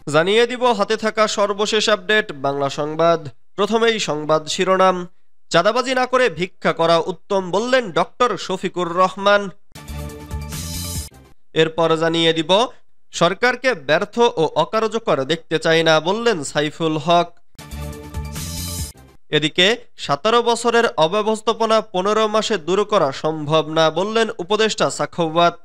জানিয়ে দিব হাতে থাকা সর্বশেষ আপডেট বাংলা সংবাদ। প্রথমেই সংবাদ শিরোনাম। চাঁদাবাজি না করে ভিক্ষা করা উত্তম বললেন ডক্টর শফিকুর রহমান। এরপর জানিয়ে দিব সরকারকে ব্যর্থ ও অকার্যকর দেখতে চাই না বললেন সাইফুল হক। এদিকে 17 বছরের অব্যবস্থাপনা 15 মাসে দূর করা সম্ভব না বললেন উপদেষ্টা সাখাওয়াত।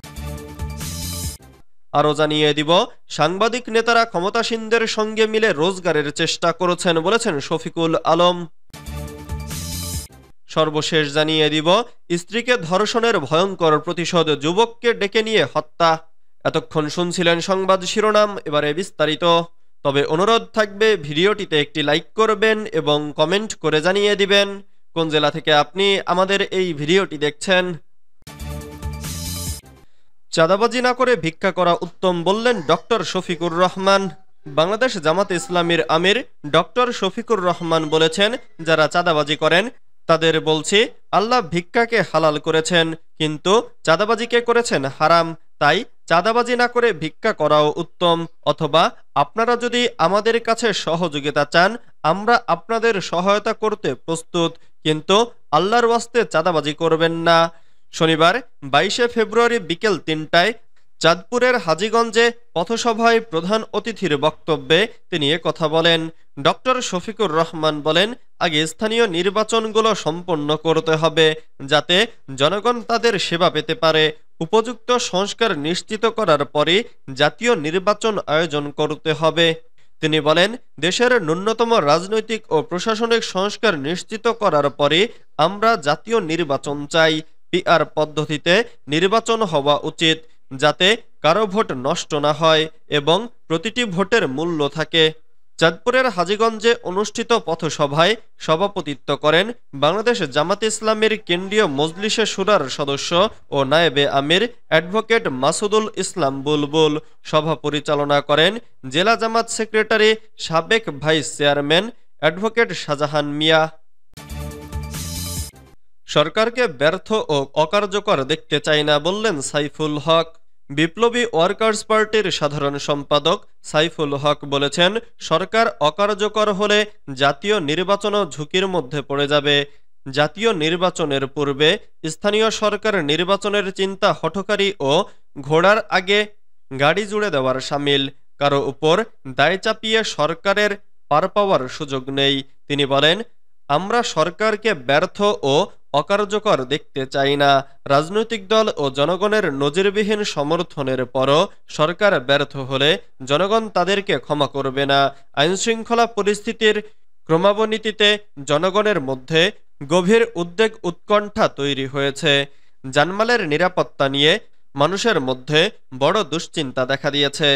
আরও জানিয়ে দিব সাংবাদিক নেতারা ক্ষমতাসীনদের সঙ্গে মিলে রোজগারের চেষ্টা করেছেন বলেছেন শফিকুল আলম। সর্বশেষ জানিয়ে দিব স্ত্রীকে ধর্ষণের ভয়ঙ্কর প্রতিশোধ, যুবককে ডেকে নিয়ে হত্যা। এতক্ষণ শুনছিলেন সংবাদ শিরোনাম, এবারে বিস্তারিত। তবে অনুরোধ থাকবে ভিডিওটিতে একটি লাইক করবেন এবং কমেন্ট করে জানিয়ে দিবেন কোন জেলা থেকে আপনি আমাদের এই ভিডিওটি দেখছেন। চাঁদাবাজি না করে ভিক্ষা করা উত্তম বললেন ডক্টর শফিকুর রহমান। বাংলাদেশ জামাতে ইসলামীর আমির ডক্টর শফিকুর রহমান বলেছেন, যারা চাঁদাবাজি করেন তাদের বলছি, আল্লাহ ভিক্ষাকে হালাল করেছেন কিন্তু চাঁদাবাজিকে করেছেন হারাম। তাই চাঁদাবাজি না করে ভিক্ষা করাও উত্তম। অথবা আপনারা যদি আমাদের কাছে সহযোগিতা চান, আমরা আপনাদের সহায়তা করতে প্রস্তুত, কিন্তু আল্লাহর ওয়াস্তে চাঁদাবাজি করবেন না। শনিবার 22 ফেব্রুয়ারি বিকেল 3টায় চাঁদপুরের হাজীগঞ্জে পথসভায় প্রধান অতিথির বক্তব্যে তিনি কথা বলেন। ডক্টর শফিকুর রহমান বলেন, আগে স্থানীয় নির্বাচনগুলো সম্পন্ন করতে হবে যাতে জনগণ তাদের সেবা পেতে পারে। উপযুক্ত সংস্কার নিশ্চিত করার পরে জাতীয় নির্বাচন আয়োজন করতে হবে। তিনি বলেন, দেশের ন্যূনতম রাজনৈতিক ও প্রশাসনিক সংস্কার নিশ্চিত করার পরে আমরা জাতীয় নির্বাচন চাই। পিআর পদ্ধতিতে নির্বাচন হওয়া উচিত, যাতে কারো ভোট নষ্ট না হয় এবং প্রতিটি ভোটের মূল্য থাকে। চাঁদপুরের হাজীগঞ্জে অনুষ্ঠিত পথসভায় সভাপতিত্ব করেন বাংলাদেশ জামাতে ইসলামীর কেন্দ্রীয় মজলিসে শুরার সদস্য ও নায়েবে আমির অ্যাডভোকেট মাসুদুল ইসলাম বুলবুল। সভা পরিচালনা করেন জেলা জামাত সেক্রেটারি সাবেক ভাইস চেয়ারম্যান অ্যাডভোকেট শাহজাহান মিয়া। সরকারকে ব্যর্থ ও অকার্যকর দেখতে চাই না বললেন সাইফুল হক। বিপ্লবী ওয়ার্কার্স পার্টির সাধারণ সম্পাদক সাইফুল হক বলেছেন, সরকার অকার্যকর হলে জাতীয় নির্বাচনও ঝুঁকির মধ্যে পড়ে যাবে। জাতীয় নির্বাচনের পূর্বে স্থানীয় সরকার নির্বাচনের চিন্তা হঠকারী ও ঘোড়ার আগে গাড়ি জুড়ে দেওয়ার শামিল। কারো উপর দায় চাপিয়ে সরকারের পার পাওয়ার সুযোগ নেই। তিনি বলেন, আমরা সরকারকে ব্যর্থ ও অকার্যকর দেখতে চাই না। রাজনৈতিক দল ও জনগণের নজিরবিহীন সমর্থনের পরও সরকার ব্যর্থ হলে জনগণ তাদেরকে ক্ষমা করবে না। আইনশৃঙ্খলা পরিস্থিতির ক্রমাবনতিতে জনগণের মধ্যে গভীর উদ্বেগ উৎকণ্ঠা তৈরি হয়েছে। জানমালের নিরাপত্তা নিয়ে মানুষের মধ্যে বড় দুশ্চিন্তা দেখা দিয়েছে।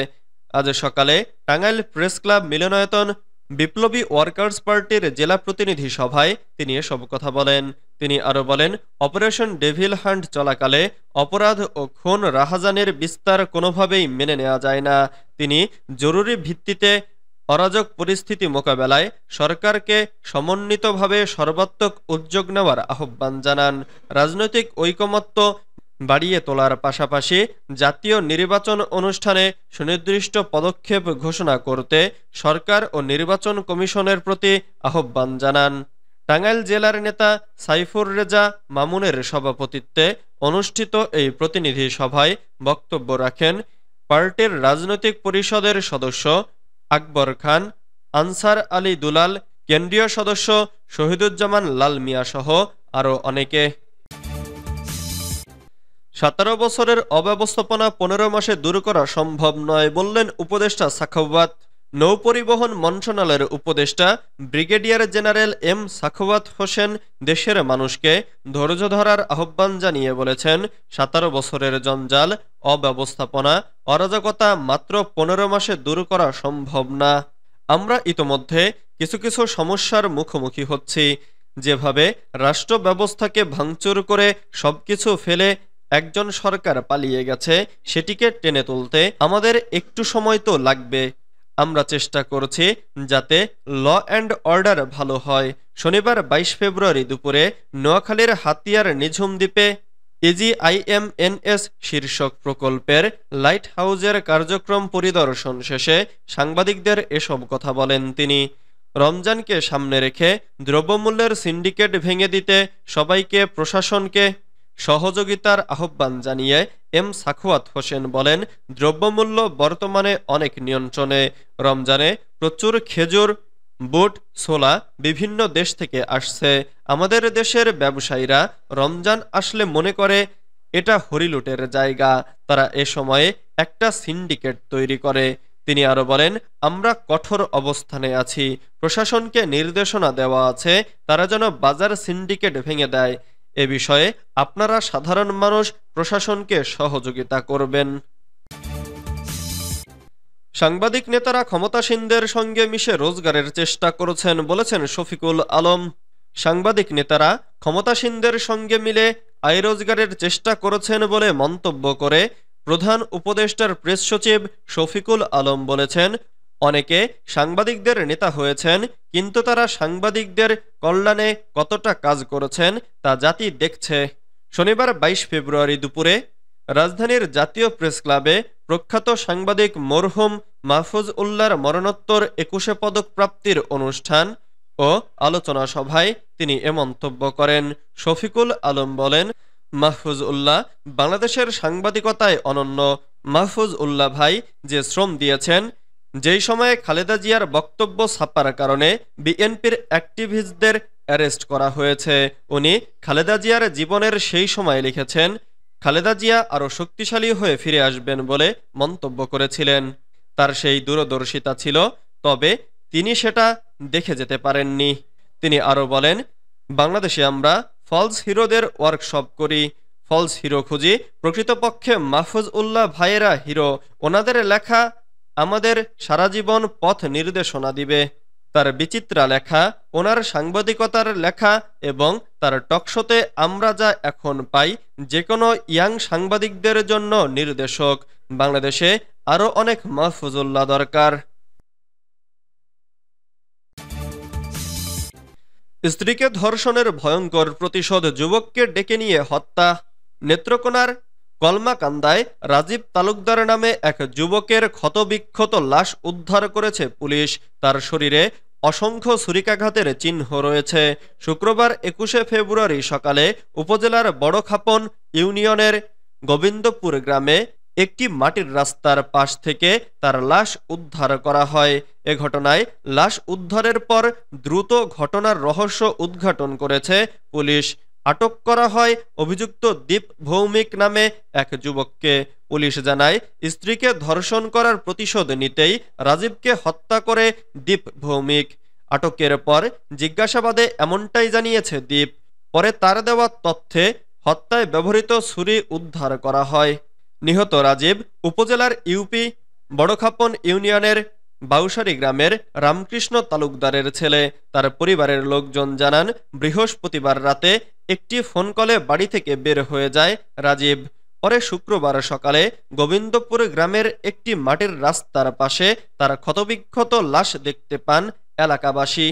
আজ সকালে টাঙ্গাইল প্রেস ক্লাব মিলনায়তন বিপ্লবী ওয়ার্কার্স পার্টির জেলা প্রতিনিধি সভায় তিনি এসব কথা বলেন। তিনি আরো বলেন, অপারেশন ডেভিল হান্ট চলাকালে অপরাধ ও খুন রাহাজানের বিস্তার কোনোভাবেই মেনে নেওয়া যায় না। তিনি জরুরি ভিত্তিতে অরাজক পরিস্থিতি মোকাবেলায় সরকারকে সমন্বিতভাবে সর্বাত্মক উদ্যোগ নেওয়ার আহ্বান জানান। রাজনৈতিক ঐকমত্য বাড়িয়ে তোলার পাশাপাশি জাতীয় নির্বাচন অনুষ্ঠানে সুনির্দিষ্ট পদক্ষেপ ঘোষণা করতে সরকার ও নির্বাচন কমিশনের প্রতি আহ্বান জানান। টাঙ্গাইল জেলার নেতা সাইফুর রেজা মামুনের সভাপতিত্বে অনুষ্ঠিত এই প্রতিনিধি সভায় বক্তব্য রাখেন পার্টির রাজনৈতিক পরিষদের সদস্য আকবর খান, আনসার আলী দুলাল, কেন্দ্রীয় সদস্য শহীদুজ্জামান লাল মিয়া সহ আরও অনেকে। 17 বছরের অব্যবস্থাপনা 15 মাসে দূর করা সম্ভব নয় বললেন উপদেষ্টা সাখাওয়াত। নৌপরিবহন মন্ত্রণালয়ের উপদেষ্টা brigadier general M Sakhawat Hossain দেশের মানুষকে ধৈর্য ধরার আহ্বান জানিয়ে বলেছেন, 17 বছরের জঞ্জাল, অব্যবস্থাপনা, অরাজকতা মাত্র 15 মাসে দূর করা সম্ভব না। আমরা ইতোমধ্যে কিছু কিছু সমস্যার মুখোমুখি হচ্ছি। যেভাবে রাষ্ট্র ব্যবস্থাকে ভাঙচুর করে সবকিছু ফেলে একজন সরকার পালিয়ে গেছে, সেটিকে টেনে তুলতে আমাদের একটু সময় তো লাগবে। আমরা চেষ্টা করছি যাতে ল অ্যান্ড অর্ডার ভালো হয়। শনিবার 22 ফেব্রুয়ারি দুপুরে নোয়াখালীর হাতিয়ার নিঝুম দ্বীপে এজিআইএমএনএস শীর্ষক প্রকল্পের লাইট হাউজের কার্যক্রম পরিদর্শন শেষে সাংবাদিকদের এসব কথা বলেন তিনি। রমজানকে সামনে রেখে দ্রব্যমূল্যের সিন্ডিকেট ভেঙে দিতে সবাইকে প্রশাসনকে সহযোগিতার আহ্বান জানিয়ে এম সাখাওয়াত হোসেন বলেন, দ্রব্যমূল্য বর্তমানে অনেক নিয়ন্ত্রণে। রমজানে প্রচুর খেজুর, বুট, ছোলা বিভিন্ন দেশ থেকে আসছে। আমাদের দেশের ব্যবসায়ীরা রমজান আসলে মনে করে এটা হরিলুটের জায়গা। তারা এ সময়ে একটা সিন্ডিকেট তৈরি করে। তিনি আরো বলেন, আমরা কঠোর অবস্থানে আছি। প্রশাসনকে নির্দেশনা দেওয়া আছে তারা যেন বাজার সিন্ডিকেট ভেঙে দেয়। এ বিষয়ে আপনারা সাধারণ মানুষ প্রশাসনকে সহযোগিতা করবেন। সাংবাদিক নেতারা ক্ষমতাসীনদের সঙ্গে মিশে রোজগারের চেষ্টা করেছেন বলেছেন শফিকুল আলম। সাংবাদিক নেতারা ক্ষমতাসীনদের সঙ্গে মিলে আয় রোজগারের চেষ্টা করেছেন বলে মন্তব্য করে প্রধান উপদেষ্টার প্রেস সচিব শফিকুল আলম বলেছেন, অনেকে সাংবাদিকদের নেতা হয়েছেন, কিন্তু তারা সাংবাদিকদের কল্যাণে কতটা কাজ করেছেন তা জাতি দেখছে। শনিবার 22 ফেব্রুয়ারি দুপুরে রাজধানীর জাতীয় প্রেস ক্লাবে প্রখ্যাত সাংবাদিক মরহুম মাহফুজ উল্লাহর মরণোত্তর 21শে পদক প্রাপ্তির অনুষ্ঠান ও আলোচনা সভায় তিনি এ মন্তব্য করেন। শফিকুল আলম বলেন, মাহফুজ উল্লাহ বাংলাদেশের সাংবাদিকতায় অনন্য। মাহফুজ উল্লাহ ভাই যে শ্রম দিয়েছেন, যেই সময়ে খালেদা জিয়ার বক্তব্য ছাপার কারণে বিএনপির অ্যাক্টিভিস্টদের অ্যারেস্ট করা হয়েছে, উনি খালেদা জিয়ার জীবনের সেই সময় লিখেছেন খালেদা জিয়া আরও শক্তিশালী হয়ে ফিরে আসবেন বলে মন্তব্য করেছিলেন। তার সেই দূরদর্শিতা ছিল, তবে তিনি সেটা দেখে যেতে পারেননি। তিনি আরও বলেন, বাংলাদেশে আমরা ফলস হিরোদের ওয়ার্কশপ করি, ফলস হিরো খুঁজি। প্রকৃতপক্ষে মাহফুজ উল্লাহ ভাইয়েরা হিরো। ওনাদের লেখা আমাদের সারা জীবন পথ নির্দেশনা দিবে। তার বিচিত্রা লেখা, ওনার সাংবাদিকতার লেখা এবং তার টকশোতে আমরা যা এখন পাই, যে কোনো ইয়াং সাংবাদিকদের জন্য নির্দেশক। বাংলাদেশে আরও অনেক মাহফুজুল্লাহ দরকার। স্ত্রীকে ধর্ষণের ভয়ঙ্কর প্রতিশোধ, যুবককে ডেকে নিয়ে হত্যা। নেত্রকোনার কলমাকান্দায় রাজীব তালুকদার নামে এক যুবকের ক্ষতবিক্ষত লাশ উদ্ধার করেছে পুলিশ। তার শরীরে অসংখ্য ছুরিকাঘাতের চিহ্ন রয়েছে। শুক্রবার 21শে ফেব্রুয়ারি সকালে উপজেলার বড়খাপন ইউনিয়নের গোবিন্দপুর গ্রামে একটি মাটির রাস্তার পাশ থেকে তার লাশ উদ্ধার করা হয়। এ ঘটনায় লাশ উদ্ধারের পর দ্রুত ঘটনার রহস্য উদ্ঘাটন করেছে পুলিশ। আটক করা হয় অভিযুক্ত দীপ ভৌমিক নামে এক যুবককে। পুলিশ জানায়, স্ত্রীকে ধর্ষণ করার প্রতিশোধ নিতেই রাজীবকে হত্যা করে দীপ ভৌমিক। আটকের পর জিজ্ঞাসাবাদে এমনটাই জানিয়েছে দীপ। পরে তার দেওয়া তথ্যে হত্যায় ব্যবহৃত ছুরি উদ্ধার করা হয়। নিহত রাজীব উপজেলার ইউপি বড়খাপন ইউনিয়নের বাউসারি গ্রামের রামকৃষ্ণ তালুকদারের ছেলে। তার পরিবারের লোকজন জানান, বৃহস্পতিবার রাতে একটি ফোন কলে বাড়ি থেকে বের হয়ে যায় রাজীব। পরে শুক্রবার সকালে গোবিন্দপুর গ্রামের একটি মাটির রাস্তার পাশে তার ক্ষতবিক্ষত লাশ দেখতে পান এলাকাবাসী।